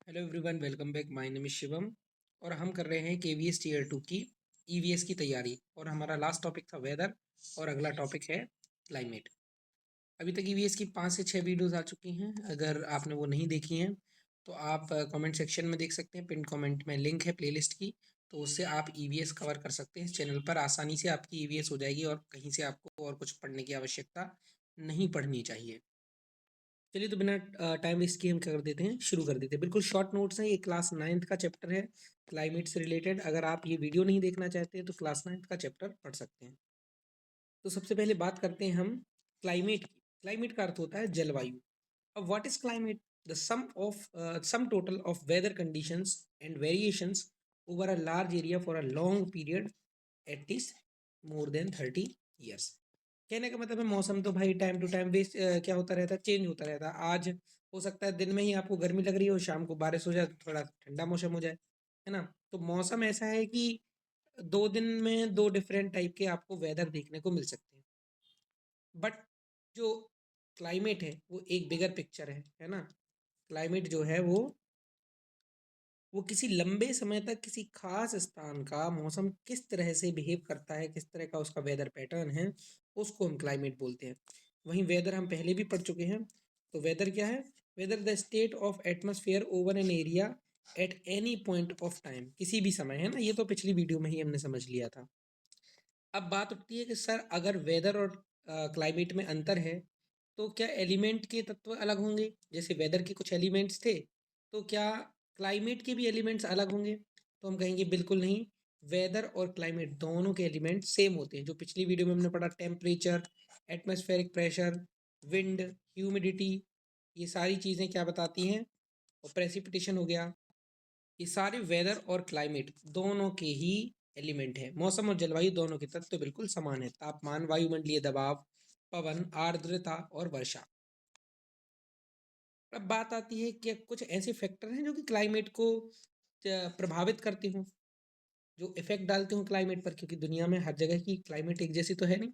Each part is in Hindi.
Hello everyone, welcome back. My name is Shivam और हम कर रहे हैं केवीएस टीयर 2 की ईवीएस की तैयारी। और हमारा लास्ट टॉपिक था वेदर और अगला टॉपिक है क्लाइमेट। अभी तक ईवीएस की 5 से 6 वीडियोस आ चुकी हैं। अगर आपने वो नहीं देखी हैं तो आप कमेंट सेक्शन में देख सकते हैं। पिन कमेंट में लिंक है प्लेलिस्ट की, तो उससे आप ईवीएस कवर कर सकते हैं। इस चैनल पर आसानी से आपकी ईवीएस हो जाएगी और कहीं से आपको और कुछ पढ़ने की आवश्यकता नहीं पड़नी चाहिए। चलिए, तो बिना टाइम वेस्ट किए हम क्या कर देते हैं, शुरू कर देते हैं। बिल्कुल शॉर्ट नोट्स हैं। ये क्लास 9th का चैप्टर है, क्लाइमेट से रिलेटेड। अगर आप ये वीडियो नहीं देखना चाहते हैं तो क्लास 9th का चैप्टर पढ़ सकते हैं। तो सबसे पहले बात करते हैं हम क्लाइमेट की। क्लाइमेट का अर्थ होता है जलवायु। अब what is climate? The sum total of weather conditions and variations over a large area for a long period at least more than 30 years। कहने का मतलब है मौसम तो भाई टाइम टू टाइम वेस्ट क्या होता रहता है, चेंज होता रहता है। आज हो सकता है दिन में ही आपको गर्मी लग रही हो, शाम को बारिश हो जाए तो थोड़ा ठंडा मौसम हो जाए, है ना। तो मौसम ऐसा है कि 2 दिन में 2 डिफरेंट टाइप के आपको वेदर देखने को मिल सकते हैं। बट जो क्लाइमेट है वो एक बिगर पिक्चर है ना। क्लाइमेट जो है वो किसी लंबे समय तक किसी खास स्थान का मौसम किस तरह से बिहेव करता है, किस तरह का उसका वेदर पैटर्न है, उसको हम क्लाइमेट बोलते हैं। वहीं वेदर हम पहले भी पढ़ चुके हैं। तो वेदर क्या है? Whether the state of atmosphere over an area at any point of time, किसी भी समय, है ना। ये तो पिछली वीडियो में ही हमने समझ लिया था। अब बात उठती है कि सर अगर वेदर और क्लाइमेट में अंतर है तो क्या एलिमेंट के तत्व अलग होंगे? जैसे वेदर के कुछ एलिमेंट्स थे, तो क्या क्लाइमेट के भी एलिमेंट्स अलग होंगे? तो हम कहेंगे बिल्कुल नहीं। वेदर और क्लाइमेट दोनों के एलिमेंट सेम होते हैं। जो पिछली वीडियो में हमने पढ़ा, temperature, atmospheric pressure, wind, humidity, ये सारी चीज़ें क्या बताती हैं? और प्रेसिपिटेशन हो गया, ये सारे वेदर और क्लाइमेट दोनों के ही एलिमेंट है। मौसम और जलवायु दोनों के तत्व बिल्कुल समान है। तापमान, वायुमंडलीय दबाव, पवन, आर्द्रता और वर्षा। अब बात आती है कि कुछ ऐसे फैक्टर हैं जो कि क्लाइमेट को प्रभावित करते हों, जो इफेक्ट डालते हों क्लाइमेट पर, क्योंकि दुनिया में हर जगह की क्लाइमेट एक जैसी तो है नहीं,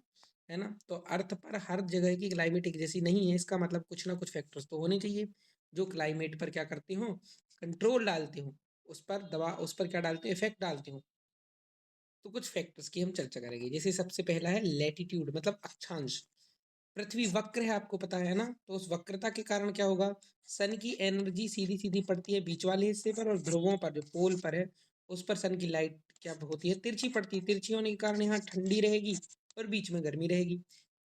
है ना। तो अर्थ पर हर जगह की क्लाइमेट एक जैसी नहीं है। इसका मतलब कुछ ना कुछ फैक्टर्स तो होने चाहिए जो क्लाइमेट पर क्या करते हो, कंट्रोल डालते हो, उस पर दबा, उस पर क्या डालते हो, इफेक्ट डालते हो। तो कुछ फैक्टर्स की हम चर्चा करेंगे। जैसे सबसे पहला है लैटिट्यूड, मतलब अक्षांश। पृथ्वी वक्र है, आपको पता है ना। तो उस वक्रता के कारण क्या होगा, सन की एनर्जी सीधी सीधी पड़ती है बीच वाले हिस्से पर, और ध्रुवों पर जो पोल पर है उस पर सन की लाइट क्या होती है, तिरछी पड़ती है। तिरछी होने के कारण यहाँ ठंडी रहेगी और बीच में गर्मी रहेगी।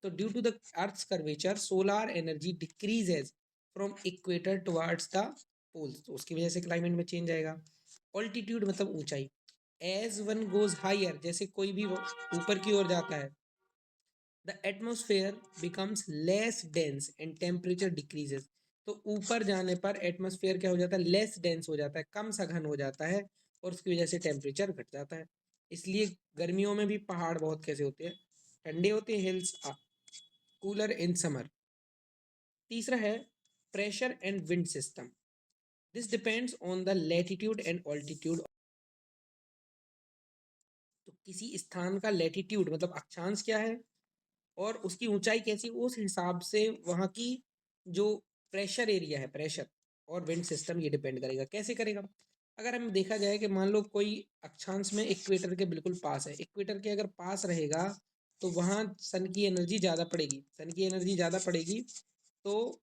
तो due to the earth's curvature solar energy decreases from equator towards the poles, तो उसकी वजह से क्लाइमेट में चेंज आएगा। ऑल्टीट्यूड मतलब ऊंचाई। एज वन गोज हायर, जैसे कोई भी ऊपर की ओर जाता है, the atmosphere becomes less dense and temperature decreases. तो ऊपर जाने पर एटमोसफेयर क्या हो जाता है, लेस डेंस हो जाता है, कम सघन हो जाता है, और उसकी वजह से टेम्परेचर घट जाता है। इसलिए गर्मियों में भी पहाड़ बहुत कैसे होते हैं, ठंडे होते हैं, हिल्स कूलर इन समर। तीसरा है pressure and wind system. This depends on the latitude and altitude. तो किसी स्थान का लैटिट्यूड मतलब अक्षांश क्या है और उसकी ऊंचाई कैसी, उस हिसाब से वहाँ की जो प्रेशर एरिया है, प्रेशर और विंड सिस्टम, ये डिपेंड करेगा। कैसे करेगा? अगर हम देखा जाए कि मान लो कोई अक्षांश में इक्वेटर के बिल्कुल पास है, इक्वेटर के अगर पास रहेगा तो वहाँ सन की एनर्जी ज़्यादा पड़ेगी। सन की एनर्जी ज़्यादा पड़ेगी तो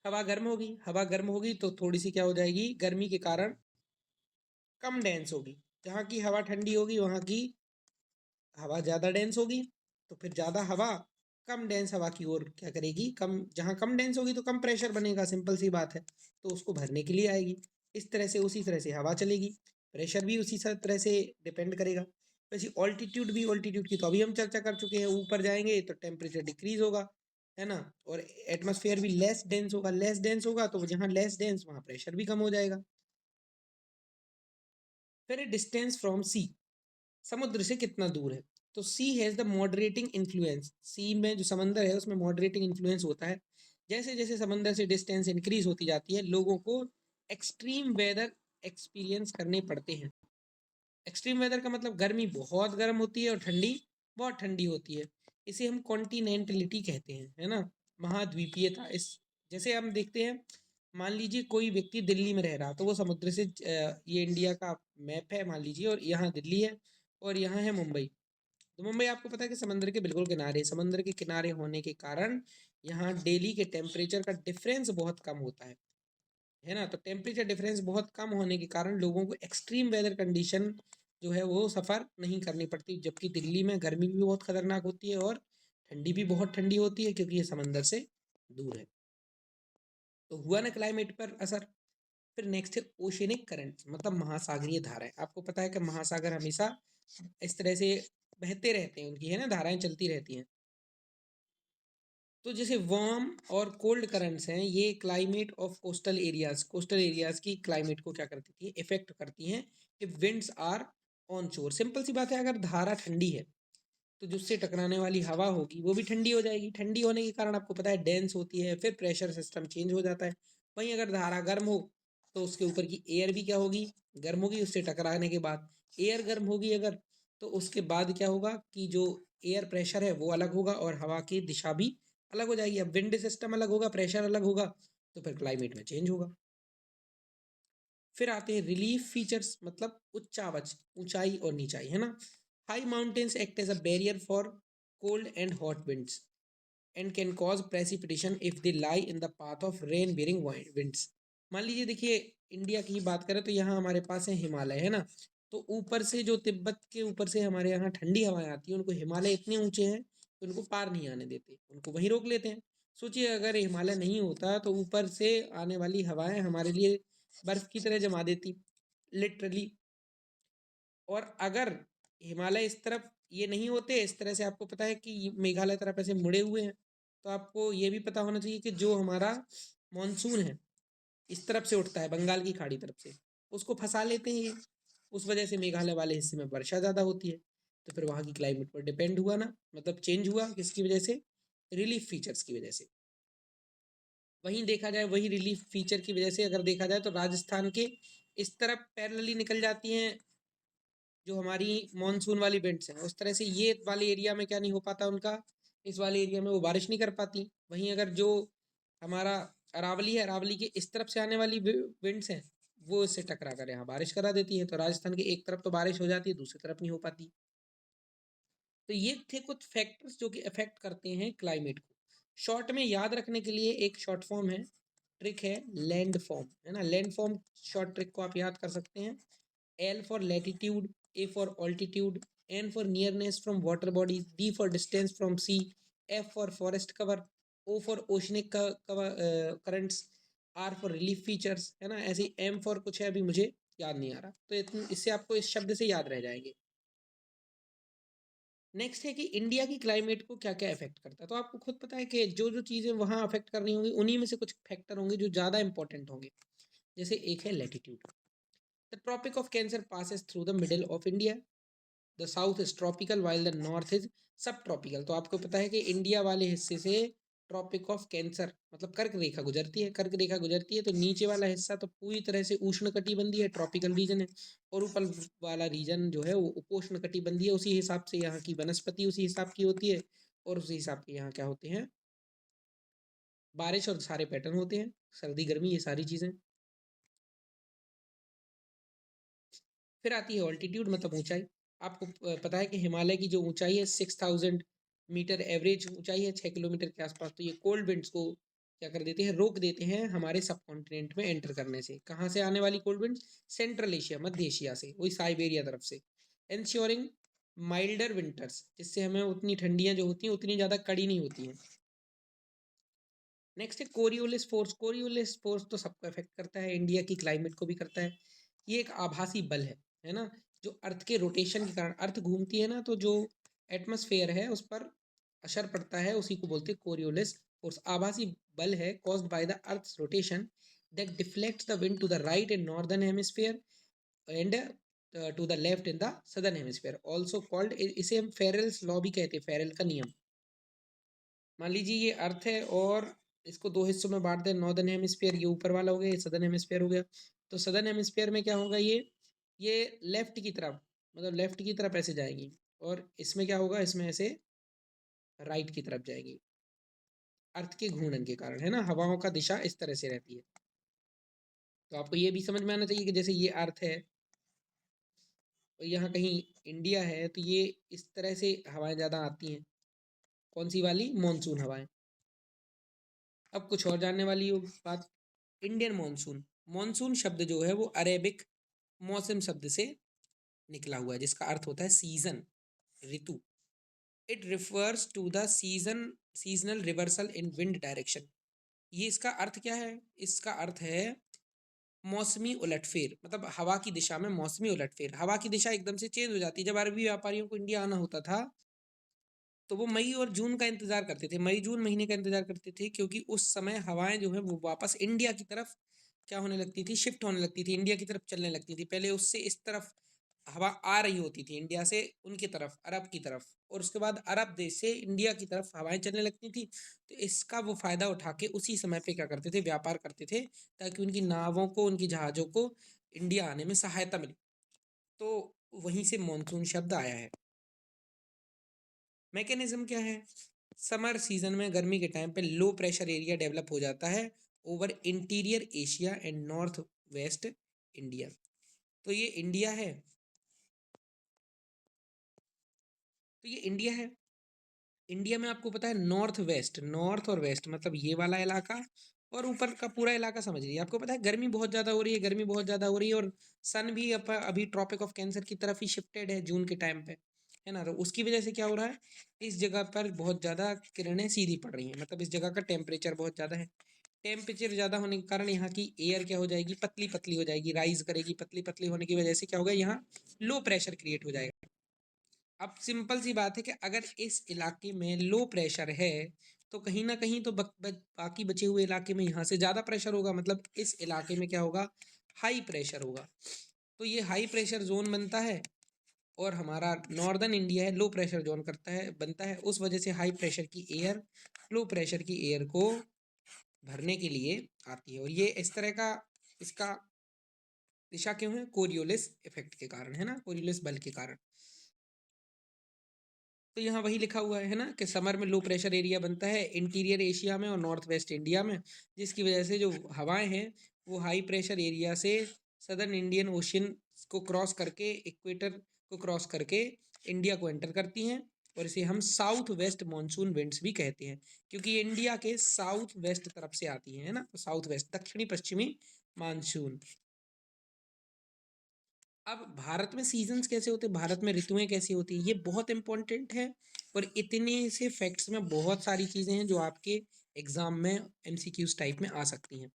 हवा गर्म होगी। हवा गर्म होगी तो थोड़ी सी क्या हो जाएगी, गर्मी के कारण कम डेंस होगी। जहाँ की हवा ठंडी होगी वहाँ की हवा ज़्यादा डेंस होगी। तो फिर ज़्यादा हवा कम डेंस हवा की ओर क्या करेगी, कम, जहाँ कम डेंस होगी तो कम प्रेशर बनेगा, सिंपल सी बात है। तो उसको भरने के लिए आएगी। इस तरह से उसी तरह से हवा चलेगी, प्रेशर भी उसी तरह से डिपेंड करेगा। वैसे ऑल्टीट्यूड भी, ऑल्टीट्यूड की तो अभी हम चर्चा कर चुके हैं। ऊपर जाएंगे तो टेम्परेचर डिक्रीज होगा, है ना। और एटमॉस्फेयर भी लेस डेंस होगा, लेस डेंस होगा तो जहाँ लेस डेंस वहाँ प्रेशर भी कम हो जाएगा। फिर डिस्टेंस फ्रॉम सी, समुद्र से कितना दूर है। तो सी हैज़ द मॉडरेटिंग इन्फ्लुएंस। सी में जो समंदर है उसमें मॉडरेटिंग इन्फ्लुएंस होता है। जैसे जैसे समंदर से डिस्टेंस इंक्रीज होती जाती है लोगों को एक्सट्रीम वेदर एक्सपीरियंस करने पड़ते हैं। एक्सट्रीम वेदर का मतलब गर्मी बहुत गर्म होती है और ठंडी बहुत ठंडी होती है। इसे हम कॉन्टिनेंटलिटी कहते हैं, है ना, महाद्वीपीयता। इस जैसे हम देखते हैं मान लीजिए कोई व्यक्ति दिल्ली में रह रहा, तो वो समुद्र से ये इंडिया का मैप है मान लीजिए, और यहाँ दिल्ली है और यहाँ है मुंबई। तो मुंबई आपको पता है कि समंदर के बिल्कुल किनारे, समंदर के किनारे होने के कारण यहाँ डेली के टेम्परेचर का डिफरेंस बहुत कम होता है ना। तो टेम्परेचर डिफरेंस बहुत कम होने के कारण लोगों को एक्सट्रीम वेदर कंडीशन जो है वो सफ़र नहीं करनी पड़ती, जबकि दिल्ली में गर्मी भी बहुत खतरनाक होती है और ठंडी भी बहुत ठंडी होती है, क्योंकि ये समंदर से दूर है। तो हुआ ना क्लाइमेट पर असर। फिर नेक्स्ट है ओशनिक करंट्स, मतलब महासागरीय धाराएं। आपको पता है कि महासागर हमेशा इस तरह से बहते रहते हैं, उनकी है ना धाराएं चलती रहती हैं। तो जैसे वार्म और कोल्ड करंट्स हैं, ये क्लाइमेट ऑफ कोस्टल एरियाज की क्लाइमेट को क्या करती थी, इफेक्ट करती हैं। कि winds are on shore, simple सी बात है, अगर धारा ठंडी है तो जिससे टकराने वाली हवा होगी वो भी ठंडी हो जाएगी। ठंडी होने के कारण आपको पता है डेंस होती है, फिर प्रेशर सिस्टम चेंज हो जाता है। वहीं अगर धारा गर्म हो तो उसके ऊपर की एयर भी क्या होगी, गर्म होगी। उससे टकराने के बाद एयर गर्म होगी अगर, तो उसके बाद क्या होगा कि जो एयर प्रेशर है वो अलग होगा और हवा की दिशा भी अलग हो जाएगी। अब विंड सिस्टम अलग होगा, प्रेशर अलग होगा, तो फिर क्लाइमेट में चेंज होगा। फिर आते हैं रिलीफ फीचर्स, मतलब उच्चावच, ऊंचाई और नीचाई, है ना। High mountains act as a barrier for cold and hot winds and can cause precipitation if they lie in the path of rain bearing winds. मान लीजिए देखिए, इंडिया की बात करें तो यहाँ हमारे पास है हिमालय, है ना। तो ऊपर से जो तिब्बत के ऊपर से हमारे यहाँ ठंडी हवाएं आती हैं, उनको हिमालय इतने ऊंचे हैं कि उनको पार नहीं आने देते, उनको वहीं रोक लेते हैं। सोचिए अगर हिमालय नहीं होता तो ऊपर से आने वाली हवाएं हमारे लिए बर्फ की तरह जमा देती, लिटरली। और अगर हिमालय इस तरफ ये नहीं होते, इस तरह से आपको पता है कि मेघालय तरफ ऐसे मुड़े हुए हैं, तो आपको ये भी पता होना चाहिए कि जो हमारा मानसून है इस तरफ से उठता है, बंगाल की खाड़ी तरफ से, उसको फंसा लेते हैं ये। उस वजह से मेघालय वाले हिस्से में वर्षा ज़्यादा होती है। तो फिर वहाँ की क्लाइमेट पर डिपेंड हुआ ना, मतलब चेंज हुआ किसकी वजह से, रिलीफ फीचर्स की वजह से। वहीं देखा जाए, वही रिलीफ फीचर की वजह से अगर देखा जाए तो राजस्थान के इस तरफ पैरेलली निकल जाती हैं जो हमारी मानसून वाली बेल्ट्स हैं, उस तरह से ये वाले एरिया में क्या नहीं हो पाता उनका, इस वाले एरिया में वो बारिश नहीं कर पाती। वहीं अगर जो हमारा अरावली है, अरावली के इस तरफ से आने वाली विंड्स हैं, वो इससे टकरा कर यहाँ बारिश करा देती है, तो राजस्थान के एक तरफ तो बारिश हो जाती है, दूसरी तरफ नहीं हो पाती। तो ये थे कुछ फैक्टर्स जो कि अफेक्ट करते हैं क्लाइमेट को। शॉर्ट में याद रखने के लिए एक शॉर्ट फॉर्म है, ट्रिक है लैंड फॉर्म, है ना। लैंड फॉर्म शॉर्ट ट्रिक को आप याद कर सकते हैं। L for latitude, A for altitude, N for nearness from water bodies, D for distance from sea, F for forest cover, O for oceanic cover, currents, R for relief features, है ना। ऐसे M for कुछ है, अभी मुझे याद नहीं आ रहा, तो इससे आपको इस शब्द से याद रह जाएंगे। नेक्स्ट है कि इंडिया की क्लाइमेट को क्या क्या अफेक्ट करता है। तो आपको खुद पता है कि जो जो चीज़ें वहाँ अफेक्ट कर रही होंगी उन्हीं में से कुछ फैक्टर होंगे जो ज़्यादा इंपॉर्टेंट होंगे। जैसे एक है latitude. The tropic of cancer passes through the middle of India. The south is tropical while the north is subtropical. तो आपको पता है कि इंडिया वाले हिस्से से ट्रॉपिक ऑफ कैंसर मतलब कर्क रेखा गुजरती है, कर्क रेखा गुजरती है, तो नीचे वाला हिस्सा तो पूरी तरह से उष्ण कटिबंधीय है, ट्रॉपिकल रीजन है। और ऊपर वाला रीजन जो है वो उपोष्ण कटिबंधीय है। उसी हिसाब से यहाँ की वनस्पति उसी हिसाब की होती है, और उसी हिसाब के यहाँ क्या होते हैं, बारिश और सारे पैटर्न होते हैं, सर्दी गर्मी ये सारी चीज़ें। फिर आती है ऑल्टीट्यूड, मतलब ऊंचाई। आपको पता है कि हिमालय की जो ऊंचाई है 6000 मीटर एवरेज ऊंचाई है, 6 किलोमीटर के आसपास। तो ये कोल्ड विंड्स को क्या कर देते हैं, रोक देते हैं हमारे सब कॉन्टिनेंट में एंटर करने से। कहाँ से आने वाली कोल्ड विंड्स, सेंट्रल एशिया, मध्य एशिया से, वही साइबेरिया तरफ से। इंश्योरिंग माइल्डर विंटर्स, जिससे हमें उतनी ठंडियाँ जो होती हैं उतनी ज़्यादा कड़ी नहीं होती हैं। नेक्स्ट है कोरियोलिस फोर्स। कोरियोलिस फोर्स तो सबको अफेक्ट करता है, इंडिया की क्लाइमेट को भी करता है। ये एक आभासी बल है ना, जो अर्थ के रोटेशन के कारण, अर्थ घूमती है ना, तो जो एटमॉस्फेयर है उस पर असर पड़ता है, उसी को बोलते हैं कोरियोलिस फोर्स। आभासी बल है caused by the earth's rotation that deflects the wind to the right in northern hemisphere and to the left in the southern hemisphere, also called, इसे हम फेरेल्स लॉ भी कहते हैं, फेरेल का नियम। मान लीजिए ये अर्थ है और इसको दो हिस्सों में बांट दें, नॉर्दर्न हेमिस्फीयर ये ऊपर वाला हो गया, ये सदर्न हेमिस्फीयर हो गया। तो सदर्न हेमिस्फीयर में क्या होगा, ये लेफ्ट की तरफ, मतलब लेफ्ट की तरफ ऐसे जाएगी, और इसमें क्या होगा, इसमें ऐसे राइट की तरफ जाएगी, अर्थ के घूर्णन के कारण, है ना। हवाओं का दिशा इस तरह से रहती है। तो आपको ये भी समझ में आना चाहिए कि जैसे ये अर्थ है और यहाँ कहीं इंडिया है, तो ये इस तरह से हवाएं ज़्यादा आती हैं। कौन सी वाली? मॉनसून हवाएं। अब कुछ और जानने वाली हो बात, इंडियन मॉनसून। मॉनसून शब्द जो है वो अरेबिक मौसम शब्द से निकला हुआ है, जिसका अर्थ होता है सीजन, ऋतु। It refers to the seasonal reversal in wind direction. ये इसका अर्थ क्या है? इसका अर्थ है मौसमी उलटफेर, मतलब हवा की दिशा में मौसमी उलटफेर। हवा की दिशा एकदम से चेंज हो जाती है। जब अरबी व्यापारियों को इंडिया आना होता था तो वो मई और जून का इंतजार करते थे, मई जून महीने का इंतजार करते थे, क्योंकि उस समय हवाएं जो है वो वापस इंडिया की तरफ क्या होने लगती थी? शिफ्ट होने लगती थी, इंडिया की तरफ चलने लगती थी। पहले उससे इस तरफ हवा आ रही होती थी, इंडिया से उनकी तरफ, अरब की तरफ, और उसके बाद अरब देश से इंडिया की तरफ हवाएं चलने लगती थी। तो इसका वो फायदा उठा के उसी समय पे क्या करते थे? व्यापार करते थे, ताकि उनकी नावों को, उनकी जहाज़ों को इंडिया आने में सहायता मिले। तो वहीं से मानसून शब्द आया है। मैकेनिज्म क्या है? समर सीजन में, गर्मी के टाइम पे लो प्रेशर एरिया डेवलप हो जाता है over interior Asia and north west India. तो ये इंडिया है, तो ये इंडिया है। इंडिया में आपको पता है नॉर्थ वेस्ट, नॉर्थ और वेस्ट मतलब ये वाला इलाका और ऊपर का पूरा इलाका समझ लीजिए। आपको पता है गर्मी बहुत ज़्यादा हो रही है, गर्मी बहुत ज़्यादा हो रही है, और सन भी अभी ट्रॉपिक ऑफ कैंसर की तरफ ही शिफ्टेड है जून के टाइम पे, है ना। तो उसकी वजह से क्या हो रहा है? इस जगह पर बहुत ज़्यादा किरणें सीधी पड़ रही हैं, मतलब इस जगह का टेम्परेचर बहुत ज़्यादा है। टेम्परेचर ज़्यादा होने के कारण यहाँ की एयर क्या हो जाएगी? पतली पतली हो जाएगी, राइज करेगी। पतली पतली होने की वजह से क्या होगा? यहाँ लो प्रेशर क्रिएट हो जाएगा। अब सिंपल सी बात है कि अगर इस इलाके में लो प्रेशर है तो कहीं ना कहीं तो बाकी बचे हुए इलाके में यहाँ से ज़्यादा प्रेशर होगा, मतलब इस इलाके में क्या होगा? हाई प्रेशर होगा। तो ये हाई प्रेशर जोन बनता है, और हमारा नॉर्दर्न इंडिया है लो प्रेशर जोन करता है, बनता है। उस वजह से हाई प्रेशर की एयर लो प्रेशर की एयर को भरने के लिए आती है, और ये इस तरह का इसका दिशा क्यों है? कोरियोलिस इफेक्ट के कारण, है ना, कोरियोलिस बल के कारण। तो यहाँ वही लिखा हुआ है ना कि समर में लो प्रेशर एरिया बनता है इंटीरियर एशिया में और नॉर्थ वेस्ट इंडिया में, जिसकी वजह से जो हवाएं हैं वो हाई प्रेशर एरिया से सदर्न इंडियन ओशियन को क्रॉस करके, इक्वेटर को क्रॉस करके इंडिया को एंटर करती हैं, और इसे हम साउथ वेस्ट मानसून विंड्स भी कहते हैं, क्योंकि ये इंडिया के साउथ वेस्ट तरफ से आती हैं, है ना। तो साउथ वेस्ट, दक्षिणी पश्चिमी मानसून। अब भारत में सीजन्स कैसे होते हैं, भारत में ऋतुएं कैसी होती हैं, ये बहुत इंपॉर्टेंट है। और इतने से फैक्ट्स में बहुत सारी चीज़ें हैं जो आपके एग्जाम में एमसीक्यूज टाइप में आ सकती हैं।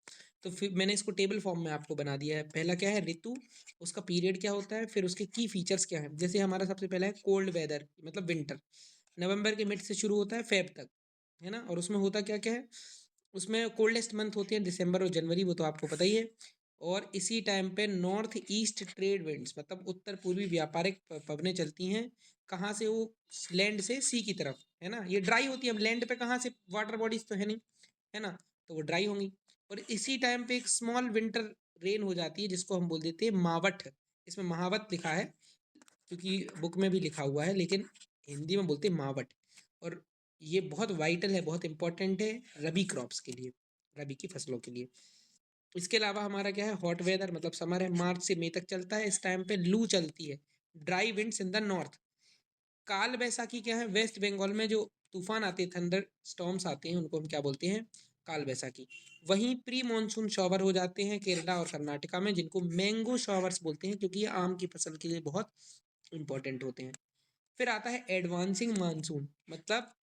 तो फिर मैंने इसको टेबल फॉर्म में आपको बना दिया है। पहला क्या है? ऋतु, उसका पीरियड क्या होता है, फिर उसके की फीचर्स क्या है। जैसे हमारा सबसे पहला है कोल्ड वेदर, मतलब विंटर, नवंबर के मिड से शुरू होता है फेब तक, है ना। और उसमें होता क्या क्या है? उसमें कोल्डेस्ट मंथ होते हैं दिसंबर और जनवरी, वो तो आपको पता ही है। और इसी टाइम पे नॉर्थ ईस्ट ट्रेड विंड्स, मतलब उत्तर पूर्वी व्यापारिक पवनें चलती हैं। कहाँ से? वो लैंड से सी की तरफ, है ना। ये ड्राई होती है, अब लैंड पे कहाँ से? वाटर बॉडीज तो है नहीं, है ना, तो वो ड्राई होंगी। और इसी टाइम पे एक स्मॉल विंटर रेन हो जाती है, जिसको हम बोल देते हैं मावठ। इसमें महावत लिखा है क्योंकि बुक में भी लिखा हुआ है, लेकिन हिंदी में बोलते हैं मावठ। और ये बहुत वाइटल है, बहुत इंपॉर्टेंट है रबी क्रॉप्स के लिए, रबी की फसलों के लिए। इसके अलावा हमारा क्या है? हॉट वेदर, मतलब समर है, मार्च से मई तक चलता है। इस टाइम पे लू चलती है, dry winds in the north. काल बैसाखी क्या है? वेस्ट बंगाल में जो तूफान आते हैं, थंडर स्टॉर्म्स आते हैं, उनको हम क्या बोलते हैं? काल बैसाखी। वहीं प्री मानसून शॉवर हो जाते हैं केरला और कर्नाटका में, जिनको मैंगो शॉवर्स बोलते हैं, क्योंकि ये आम की फसल के लिए बहुत इंपॉर्टेंट होते हैं। फिर आता है एडवांसिंग मानसून, मतलब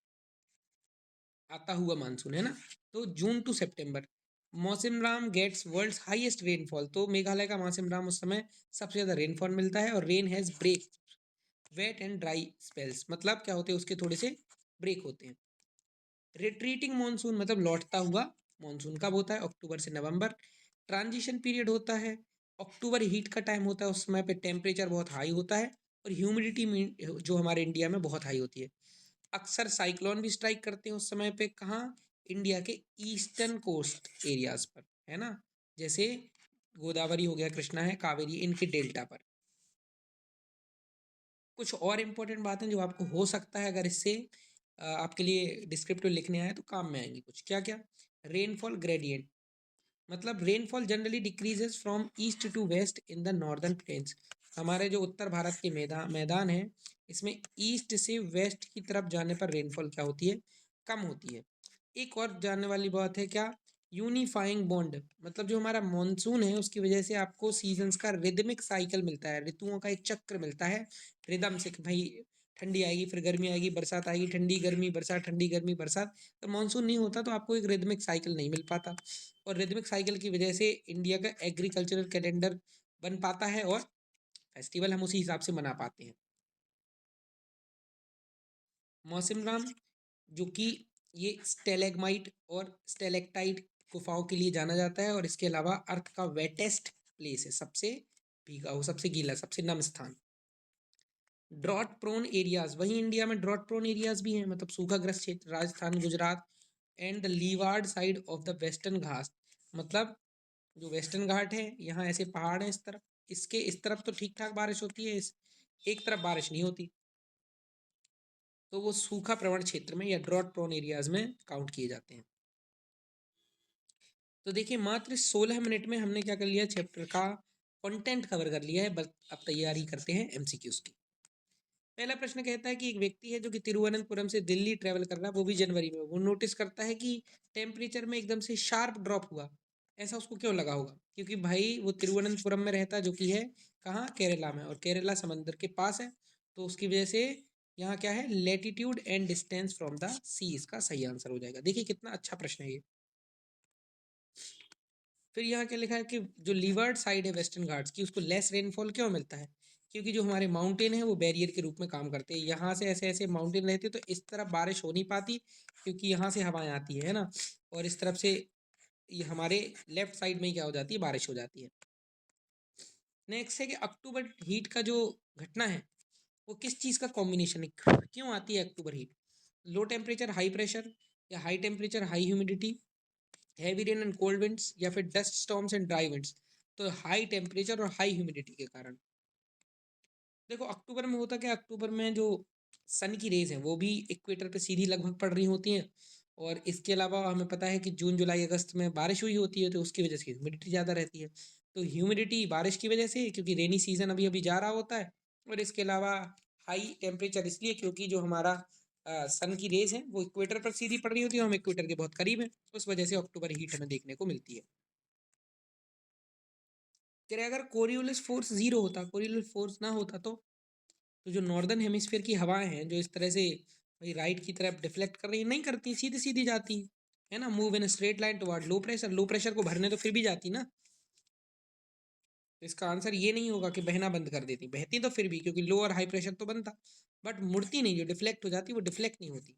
आता हुआ मानसून, है ना। तो June to September Mawsynram gets world's highest rainfall. तो मेघालय का मौसिनराम उस समय सबसे ज़्यादा रेनफॉल मिलता है, और rain has break wet and dry spells, मतलब क्या होते हैं? उसके थोड़े से ब्रेक होते हैं। रिट्रीटिंग मानसून मतलब लौटता हुआ मानसून कब होता है? अक्टूबर से नवंबर। ट्रांजिशन पीरियड होता है, अक्टूबर हीट का टाइम होता है, उस समय पे टेम्परेचर बहुत हाई होता है, और ह्यूमिडिटी जो हमारे इंडिया में बहुत हाई होती है। अक्सर साइक्लोन भी स्ट्राइक करते हैं उस समय पे, कहाँ? इंडिया के ईस्टर्न कोस्ट एरियाज पर, है ना। जैसे गोदावरी हो गया, कृष्णा है, कावेरी, इनके डेल्टा पर। कुछ और इम्पोर्टेंट बातें जो आपको हो सकता है अगर इससे आपके लिए डिस्क्रिप्टिव लिखने आए तो काम में आएंगी कुछ, क्या क्या? रेनफॉल ग्रेडियंट, मतलब rainfall generally decreases from east to west in the northern plains. हमारे जो उत्तर भारत के मैदान है, इसमें ईस्ट से वेस्ट की तरफ जाने पर रेनफॉल क्या होती है, कम होती है। एक और जानने वाली बात है क्या, यूनिफाइंग बॉन्ड, मतलब जो हमारा मॉनसून है उसकी वजह से आपको सीजन्स का रिदमिक साइकिल मिलता है, ऋतुओं का एक चक्र मिलता है रिदम से, भाई ठंडी आएगी फिर गर्मी आएगी, बरसात आएगी, ठंडी गर्मी बरसात, ठंडी गर्मी बरसात। तो मानसून नहीं होता तो आपको एक रिदमिक साइकिल नहीं मिल पाता, और रिदमिक साइकिल की वजह से इंडिया का एग्रीकल्चरल कैलेंडर बन पाता है और फेस्टिवल हम उसी हिसाब से मना पाते हैं। मौसम राम, जो कि ये स्टेलेगमाइट और स्टेलेक्टाइट गुफाओं के लिए जाना जाता है, और इसके अलावा अर्थ का वेटेस्ट प्लेस है, सबसे भीगा हो, सबसे गीला, सबसे नम स्थान। ड्रॉट प्रोन एरियाज, वहीं इंडिया में ड्रॉट प्रोन एरियाज भी हैं, मतलब सूखाग्रस्त क्षेत्र, Rajasthan, Gujarat and the leeward side of the western Ghat, मतलब जो वेस्टर्न घाट है यहाँ ऐसे पहाड़ हैं इस तरफ, इसके इस तरफ तो ठीक ठाक बारिश होती है, इस एक तरफ बारिश नहीं होती, तो वो सूखा प्रवण क्षेत्र में या ड्रॉट प्रोन एरियाज में काउंट किए जाते हैं। तो देखिए मात्र 16 मिनट में हमने क्या कर लिया, चैप्टर का कंटेंट कवर कर लिया है, बस अब तैयारी करते हैं एमसीक्यूज की। पहला प्रश्न कहता है कि एक व्यक्ति है जो कि तिरुवनंतपुरम से दिल्ली ट्रेवल कर रहा है, वो भी जनवरी में, वो नोटिस करता है कि टेम्परेचर में एकदम से शार्प ड्रॉप हुआ। ऐसा उसको क्यों लगा होगा, क्योंकि भाई वो तिरुवनंतपुरम में रहता है, जो कि है कहाँ, केरला में, और केरला समंदर के पास है, तो उसकी वजह से यहाँ क्या है, latitude and distance from the sea, इसका सही आंसर हो जाएगा। देखिए कितना अच्छा प्रश्न है ये। फिर यहाँ क्या लिखा है कि जो लीवर्ड साइड है वेस्टर्न घाट्स की, उसको लेस रेनफॉल क्यों मिलता है, क्योंकि जो हमारे माउंटेन है वो बैरियर के रूप में काम करते हैं, यहाँ से ऐसे ऐसे माउंटेन रहते हैं तो इस तरफ बारिश हो नहीं पाती, क्योंकि यहाँ से हवाएं आती है ना, और इस तरफ से ये हमारे लेफ्ट साइड में ही क्या हो जाती है, बारिश हो जाती है। नेक्स्ट है कि अक्टूबर हीट का जो घटना है वो किस चीज़ का कॉम्बिनेशन है, क्यों आती है October heat, low temperature high pressure, या high temperature high humidity, heavy rain and cold winds, या फिर dust storms and dry winds. तो हाई टेम्परेचर और हाई ह्यूमिडिटी के कारण। देखो अक्टूबर में होता क्या, अक्टूबर में जो सन की रेज हैं वो भी इक्वेटर पे सीधी लगभग पड़ रही होती हैं, और इसके अलावा हमें पता है कि जून जुलाई अगस्त में बारिश हुई होती है, तो उसकी वजह से ह्यूमिडिटी ज़्यादा रहती है। तो ह्यूमिडिटी बारिश की वजह से, क्योंकि रेनी सीजन अभी अभी जा रहा होता है, और इसके अलावा हाई टेम्परेचर इसलिए क्योंकि जो हमारा सन की रेज है वो इक्वेटर पर सीधी पड़ रही होती है, हम इक्वेटर के बहुत करीब हैं, उस वजह से अक्टूबर हीट हमें देखने को मिलती है। फिर अगर कोरियोलिस फोर्स जीरो होता, कोरियोलिस फोर्स ना होता, तो जो नॉर्दर्न हेमिस्फीयर की हवाएं हैं जो इस तरह से भाई राइट की तरफ डिफ्लेक्ट कर रही, नहीं करती, सीधी सीधी जाती है ना, move in straight line toward low pressure, low pressure को भरने तो फिर भी जाती ना, तो इसका आंसर ये नहीं होगा कि बहना बंद कर देती, बहती तो फिर भी, क्योंकि लो और हाई प्रेशर तो बनता, बट मुड़ती नहीं, जो डिफ्लेक्ट हो जाती वो डिफ्लेक्ट नहीं होती।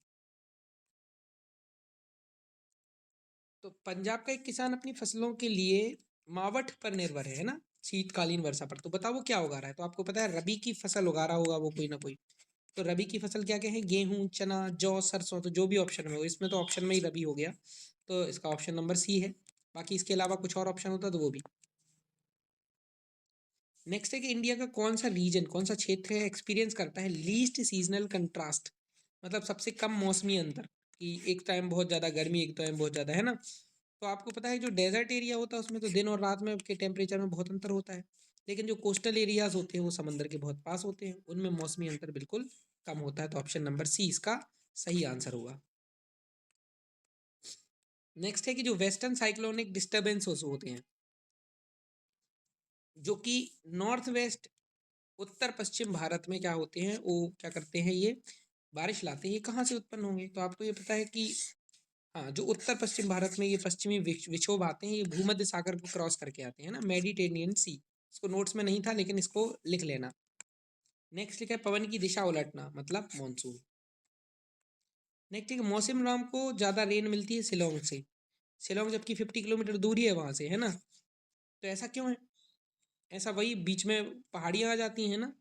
तो पंजाब का एक किसान अपनी फसलों के लिए मावठ पर निर्भर है ना, शीतकालीन वर्षा पर, तो बताओ वो क्या उगा रहा है, तो आपको पता है रबी की फसल उगा रहा होगा वो कोई ना कोई, तो रबी की फसल क्या क्या है, गेहूं, चना, जौ, सरसों, तो जो भी ऑप्शन में हो, इसमें तो ऑप्शन में ही रबी हो गया, तो इसका ऑप्शन नंबर सी है। बाकी इसके अलावा कुछ और ऑप्शन होता तो वो भी। नेक्स्ट है कि इंडिया का कौन सा रीजन, कौन सा क्षेत्र है, एक्सपीरियंस करता है लीस्ट सीजनल कंट्रास्ट, मतलब सबसे कम मौसमी अंतर, कि एक टाइम बहुत ज़्यादा गर्मी, एक टाइम बहुत ज़्यादा, है ना। तो आपको पता है जो डेजर्ट एरिया होता है उसमें तो दिन और रात में के टेम्परेचर में बहुत अंतर होता है, लेकिन जो कोस्टल एरियाज होते हैं वो समंदर के बहुत पास होते हैं, उनमें मौसमी अंतर बिल्कुल कम होता है, तो ऑप्शन नंबर सी इसका सही आंसर होगा। नेक्स्ट है कि जो वेस्टर्न साइक्लोनिक डिस्टर्बेंस होते हैं, जो कि नॉर्थ वेस्ट, उत्तर पश्चिम भारत में क्या होते हैं, वो क्या करते हैं, ये बारिश लाते हैं, ये कहाँ से उत्पन्न होंगे, तो आपको ये पता है कि हाँ, जो उत्तर पश्चिम भारत में ये पश्चिमी विक्षोभ आते हैं, ये भूमध्य सागर को क्रॉस करके आते हैं ना, मेडिटेरेनियन सी, इसको नोट्स में नहीं था लेकिन इसको लिख लेना। नेक्स्ट लिखा है पवन की दिशा उलटना, मतलब मॉनसून। नेक्स्ट है मौसम राम को ज़्यादा रेन मिलती है शिलोंग से, शिलोंग जबकि 50 किलोमीटर दूरी है वहाँ से, है ना, तो ऐसा क्यों है, ऐसा वही बीच में पहाड़ियाँ आ जाती हैं ना,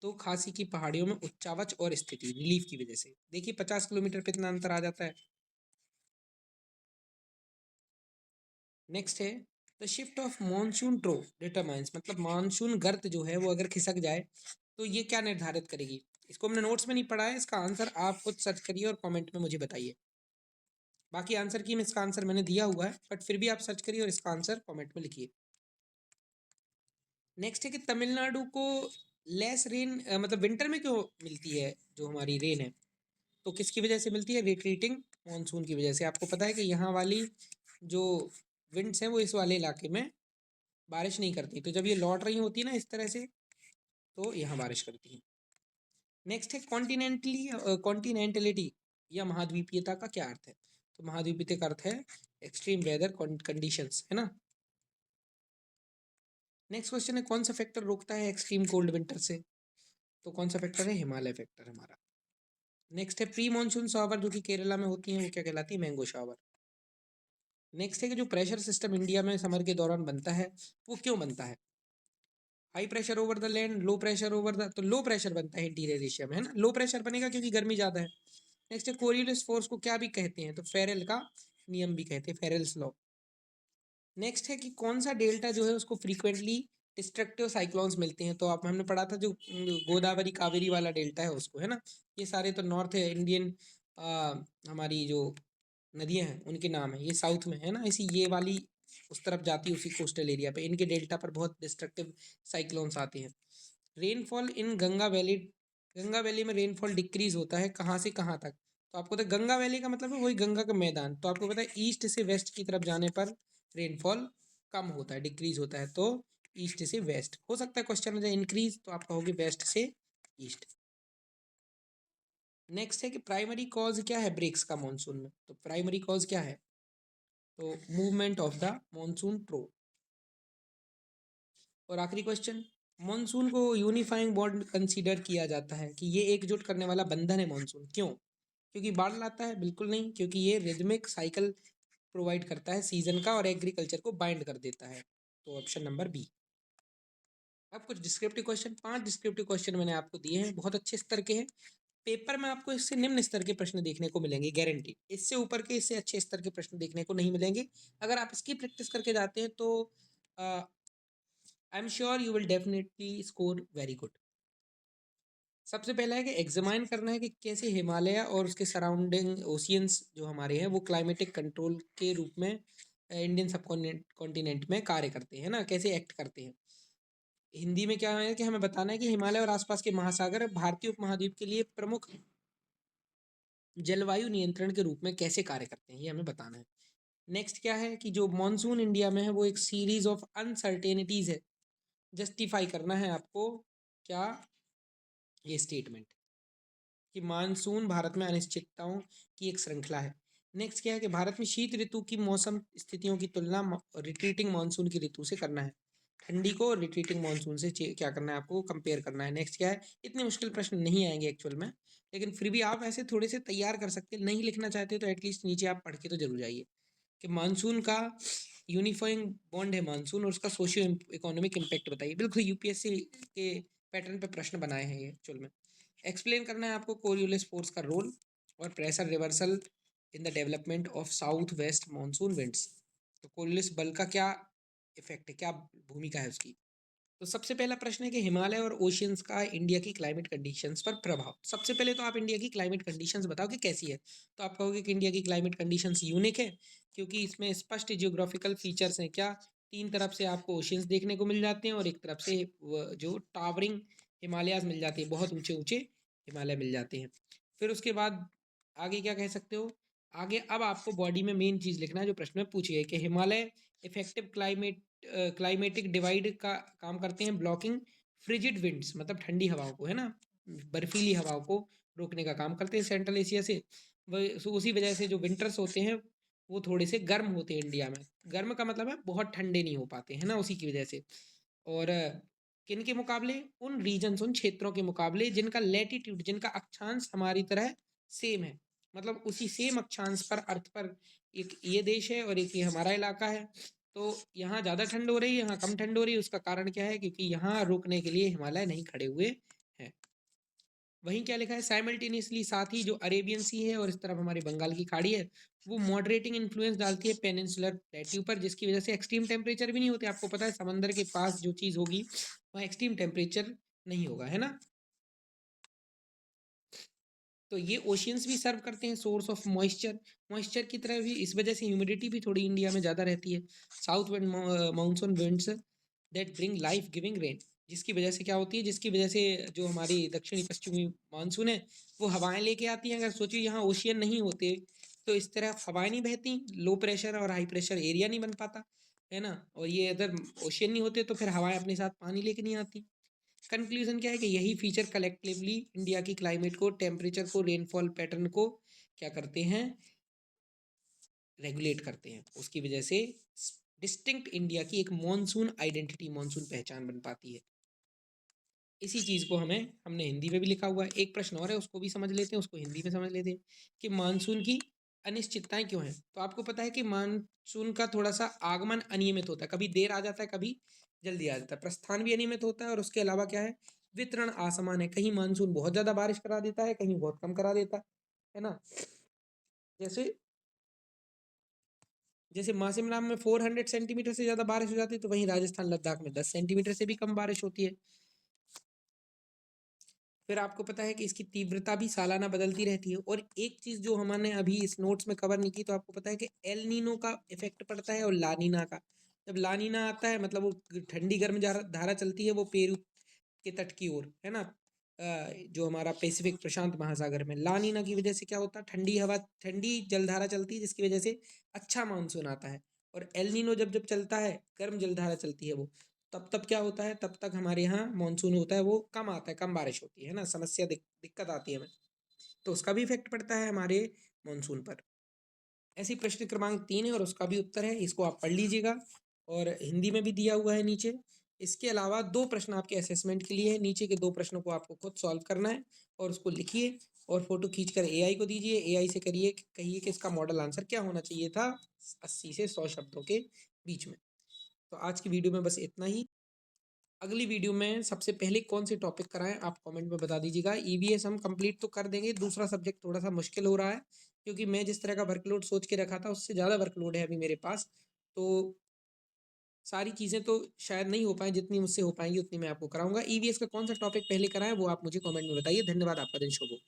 तो खासी की पहाड़ियों में उच्चावच और स्थिति रिलीफ की वजह से, देखिए 50 किलोमीटर पे इतना अंतर आ जाता है। नेक्स्ट है the shift of monsoon trough determines, मतलब मानसून गर्त जो है वो अगर खिसक जाए तो ये क्या निर्धारित करेगी, इसको हमने नोट्स में नहीं पढ़ा है, इसका आंसर आप खुद सर्च करिए और कमेंट में मुझे बताइए। बाकी आंसर की में इसका आंसर मैंने दिया हुआ है, बट फिर भी आप सर्च करिए और इसका आंसर कमेंट में लिखिए। नेक्स्ट है कि तमिलनाडु को लेस रेन मतलब विंटर में क्यों मिलती है जो हमारी रेन है, तो किसकी वजह से मिलती है? रिट्रीटिंग मानसून की वजह से। आपको पता है कि यहाँ वाली जो विंड्स हैं वो इस वाले इलाके में बारिश नहीं करती, तो जब ये लौट रही होती है ना इस तरह से, तो यहाँ बारिश करती है। नेक्स्ट है कॉन्टिनेंटलिटी या महाद्वीपीयता का क्या अर्थ है? तो महाद्वीपीयता का अर्थ है एक्सट्रीम वेदर कंडीशंस, है ना। नेक्स्ट क्वेश्चन है कौन सा फैक्टर रोकता है एक्सट्रीम कोल्ड विंटर से? तो कौन सा फैक्टर है? हिमालय फैक्टर हमारा। नेक्स्ट है प्री मानसून शावर जो कि केरला में होती है वो क्या कहलाती है? Mango shower. नेक्स्ट है कि जो प्रेशर सिस्टम इंडिया में समर के दौरान बनता है वो क्यों बनता है? High pressure over the land, low pressure over the, तो लो प्रेशर बनता है इंटीरियर एशिया में, है ना। लो प्रेशर बनेगा क्योंकि गर्मी ज़्यादा है। नेक्स्ट है कोरियोलिस फोर्स को क्या भी कहते हैं? तो फेरेल का नियम भी कहते हैं, फेरेल्स लॉ। नेक्स्ट है कि कौन सा डेल्टा जो है उसको फ्रीक्वेंटली डिस्ट्रक्टिव साइक्लोन्स मिलते हैं? तो आप हमने पढ़ा था जो गोदावरी कावेरी वाला डेल्टा है उसको, है ना। ये सारे तो नॉर्थ इंडियन हमारी जो नदियां हैं उनके नाम है, ये साउथ में है ना, इसी ये वाली उस तरफ जाती है उसी कोस्टल एरिया पे, इनके डेल्टा पर बहुत डिस्ट्रक्टिव साइक्लोन्स आते हैं। रेनफॉल इन गंगा वैली में रेनफॉल डिक्रीज होता है कहाँ से कहाँ तक? तो आपको तो गंगा वैली का मतलब है वही गंगा का मैदान, तो आपको पता है ईस्ट से वेस्ट की तरफ जाने पर रेनफॉल कम होता है, डिक्रीज होता है, तो ईस्ट से वेस्ट। हो सकता है क्वेश्चन हो जाए इंक्रीज, तो आप कहोगे वेस्ट से ईस्ट। नेक्स्ट है कि प्राइमरी कॉज क्या है ब्रेक्स का मानसून में? तो प्राइमरी कॉज क्या है? तो मूवमेंट ऑफ द मानसून ट्रो। और आखिरी क्वेश्चन, मानसून को यूनिफाइंग बॉन्ड कंसीडर किया जाता है कि ये एकजुट करने वाला बंधन है मानसून, क्यों? क्योंकि बाढ़ लाता है? बिल्कुल नहीं, क्योंकि ये रिदमिक साइकिल प्रोवाइड करता है सीजन का और एग्रीकल्चर को बाइंड कर देता है। तो ऑप्शन नंबर बी। अब कुछ डिस्क्रिप्टिव क्वेश्चन, 5 डिस्क्रिप्टिव क्वेश्चन मैंने आपको दिए हैं, बहुत अच्छे स्तर के हैं। पेपर में आपको इससे निम्न स्तर के प्रश्न देखने को मिलेंगे, गारंटी। इससे ऊपर के, इससे अच्छे स्तर के प्रश्न देखने को नहीं मिलेंगे। अगर आप इसकी प्रैक्टिस करके जाते हैं तो I am sure you will definitely score very good. सबसे पहला है कि एग्जामाइन करना है कि कैसे हिमालय और उसके सराउंडिंग ओशियंस जो हमारे हैं वो क्लाइमेटिक कंट्रोल के रूप में इंडियन सब कॉन्टिनेंट में कार्य करते हैं ना, कैसे एक्ट करते हैं। हिंदी में क्या है कि हमें बताना है कि हिमालय और आसपास के महासागर भारतीय उपमहाद्वीप के लिए प्रमुख जलवायु नियंत्रण के रूप में कैसे कार्य करते हैं, ये हमें बताना है। नेक्स्ट क्या है कि जो मॉनसून इंडिया में है वो एक सीरीज ऑफ अनसर्टेनिटीज है, जस्टिफाई करना है आपको क्या ये स्टेटमेंट कि मानसून भारत में अनिश्चितताओं की एक श्रृंखला है। नेक्स्ट क्या है कि भारत में शीत ऋतु की मौसम स्थितियों की तुलना रिट्रीटिंग मानसून की ऋतु से करना है। ठंडी को रिट्रीटिंग मानसून से क्या करना है आपको? कंपेयर करना है। नेक्स्ट क्या है, इतने मुश्किल प्रश्न नहीं आएंगे एक्चुअल में, लेकिन फिर भी आप ऐसे थोड़े से तैयार कर सकते हैं। नहीं लिखना चाहते तो एटलीस्ट नीचे आप पढ़ के तो जरूर जाइए कि मानसून का यूनिफाइंग बॉन्ड है मानसून और उसका सोशियो इकोनॉमिक इम्पैक्ट बताइए। बिल्कुल यूपीएससी के पैटर्न पे प्रश्न बनाए हैं ये एक्चुअल में। एक्सप्लेन करना है आपको कोरियोलिस फोर्स का रोल और pressure reversal in the development of south west monsoon winds. तो कोरियोलिस बल का क्या इफेक्ट है, क्या भूमिका है उसकी? तो सबसे पहला प्रश्न है कि हिमालय और ओशियंस का इंडिया की क्लाइमेट कंडीशंस पर प्रभाव। सबसे पहले तो आप इंडिया की क्लाइमेट कंडीशंस बताओ कि कैसी है। तो आप कहोगे कि इंडिया की क्लाइमेट कंडीशंस यूनिक है क्योंकि इसमें स्पष्ट जियोग्राफिकल फीचर्स हैं। क्या? तीन तरफ से आपको ओशियंस देखने को मिल जाते हैं और एक तरफ से जो टावरिंग हिमालयाज मिल जाती है, बहुत ऊंचे ऊंचे हिमालय मिल जाते हैं। फिर उसके बाद आगे क्या कह सकते हो? आगे अब आपको बॉडी में मेन चीज़ लिखना है जो प्रश्न में पूछी है कि हिमालय इफेक्टिव क्लाइमेटिक डिवाइड का काम करते हैं, ब्लॉकिंग फ्रिजिड विंड्स मतलब ठंडी हवाओं को, है ना, बर्फीली हवाओं को रोकने का काम करते हैं सेंट्रल एशिया से। उसी वजह से जो विंटर्स होते हैं वो थोड़े से गर्म होते हैं इंडिया में। गर्म का मतलब है बहुत ठंडे नहीं हो पाते, है ना, उसी की वजह से। और किन के मुकाबले? उन रीजन्स, उन क्षेत्रों के मुकाबले जिनका लेटीट्यूड, जिनका अक्षांश हमारी तरह सेम है, मतलब उसी सेम अक्षांश पर अर्थ पर एक ये देश है और एक ये हमारा इलाका है। तो यहाँ ज़्यादा ठंड हो रही है, यहाँ कम ठंड हो रही है। उसका कारण क्या है? क्योंकि यहाँ रोकने के लिए हिमालय नहीं खड़े हुए हैं। वहीं क्या लिखा है? साइमल्टेनियसली, साथ ही जो अरेबियन सी है और इस तरफ हमारी बंगाल की खाड़ी है वो मॉडरेटिंग इन्फ्लुएंस डालती है पेनिनसुलर प्लेट्यू पर, जिसकी वजह से एक्सट्रीम टेम्परेचर भी नहीं होते। आपको पता है समंदर के पास जो चीज़ होगी वहाँ एक्सट्रीम टेम्परेचर नहीं होगा, है ना। तो ये ओशियंस भी सर्व करते हैं सोर्स ऑफ मॉइस्चर की तरह भी। इस वजह से ह्यूमिडिटी भी थोड़ी इंडिया में ज़्यादा रहती है। South wind monsoon winds that bring life giving rain, जिसकी वजह से क्या होती है, जिसकी वजह से जो हमारी दक्षिणी पश्चिमी मानसून है वो हवाएं लेके आती हैं। अगर सोचिए यहाँ ओशियन नहीं होते तो इस तरह हवाएं नहीं बहती, लो प्रेशर और हाई प्रेशर एरिया नहीं बन पाता, है ना। और ये अगर ओशियन नहीं होते तो फिर हवाएं अपने साथ पानी लेके नहीं आती। कंक्लूजन क्या है कि यही फीचर कलेक्टिवली इंडिया की क्लाइमेट को, टेम्परेचर को, रेनफॉल पैटर्न को क्या करते हैं, रेगुलेट करते हैं। उसकी वजह से डिस्टिंक्ट इंडिया की एक मॉनसून आइडेंटिटी, मॉनसून पहचान बन पाती है। इसी चीज़ को हमने हिंदी में भी लिखा हुआ है। एक प्रश्न और है, उसको भी समझ लेते हैं, उसको हिंदी में समझ लेते हैं कि मानसून की अनिश्चितताएं क्यों हैं। तो आपको पता है कि मानसून का थोड़ा सा आगमन अनियमित होता है, कभी देर आ जाता है, कभी जल्दी आ जाता है। प्रस्थान भी अनियमित होता है और उसके अलावा क्या है, वितरण असमान है। कहीं मानसून बहुत ज़्यादा बारिश करा देता है, कहीं बहुत कम करा देता है ना। जैसे जैसे मासिमराम में 400 सेंटीमीटर से ज़्यादा बारिश हो जाती है, तो वहीं राजस्थान लद्दाख में 10 सेंटीमीटर से भी कम बारिश होती है। फिर आपको पता है कि इसकी तीव्रता भी सालाना बदलती रहती है। और एक चीज़ जो हमने अभी इस नोट्स में कवर नहीं की, तो आपको पता है कि एल नीनो का इफेक्ट पड़ता है और लानीना का। जब लानीना आता है मतलब वो ठंडी गर्म धारा चलती है वो पेरू के तट की ओर, है ना, जो हमारा पैसिफिक प्रशांत महासागर में। लानीना की वजह से क्या होता है, ठंडी हवा, ठंडी जलधारा चलती है, जिसकी वजह से अच्छा मानसून आता है। और एल नीनो जब जब चलता है, गर्म जलधारा चलती है वो, तब तब क्या होता है, तब तक हमारे यहाँ मानसून होता है वो कम आता है, कम बारिश होती है ना, समस्या दिक्कत आती है हमें। तो उसका भी इफेक्ट पड़ता है हमारे मानसून पर। ऐसी प्रश्न क्रमांक 3 है और उसका भी उत्तर है, इसको आप पढ़ लीजिएगा और हिंदी में भी दिया हुआ है नीचे। इसके अलावा 2 प्रश्न आपके असेसमेंट के लिए है। नीचे के 2 प्रश्नों को आपको खुद सॉल्व करना है और उसको लिखिए और फोटो खींचकर एआई को दीजिए। एआई से कहिए कि इसका मॉडल आंसर क्या होना चाहिए था 80 से 100 शब्दों के बीच में। तो आज की वीडियो में बस इतना ही। अगली वीडियो में सबसे पहले कौन से टॉपिक कराएं आप कमेंट में बता दीजिएगा। ईवीएस हम कंप्लीट तो कर देंगे, दूसरा सब्जेक्ट थोड़ा सा मुश्किल हो रहा है क्योंकि मैं जिस तरह का वर्कलोड सोच के रखा था उससे ज़्यादा वर्कलोड है अभी मेरे पास। तो सारी चीज़ें तो शायद नहीं हो पाए, जितनी मुझसे हो पाएंगी उतनी मैं आपको कराऊंगा। ईवीएस का कौन सा टॉपिक पहले कराएं वो आप मुझे कमेंट में बताइए। धन्यवाद, आपका दिन शुभ हो।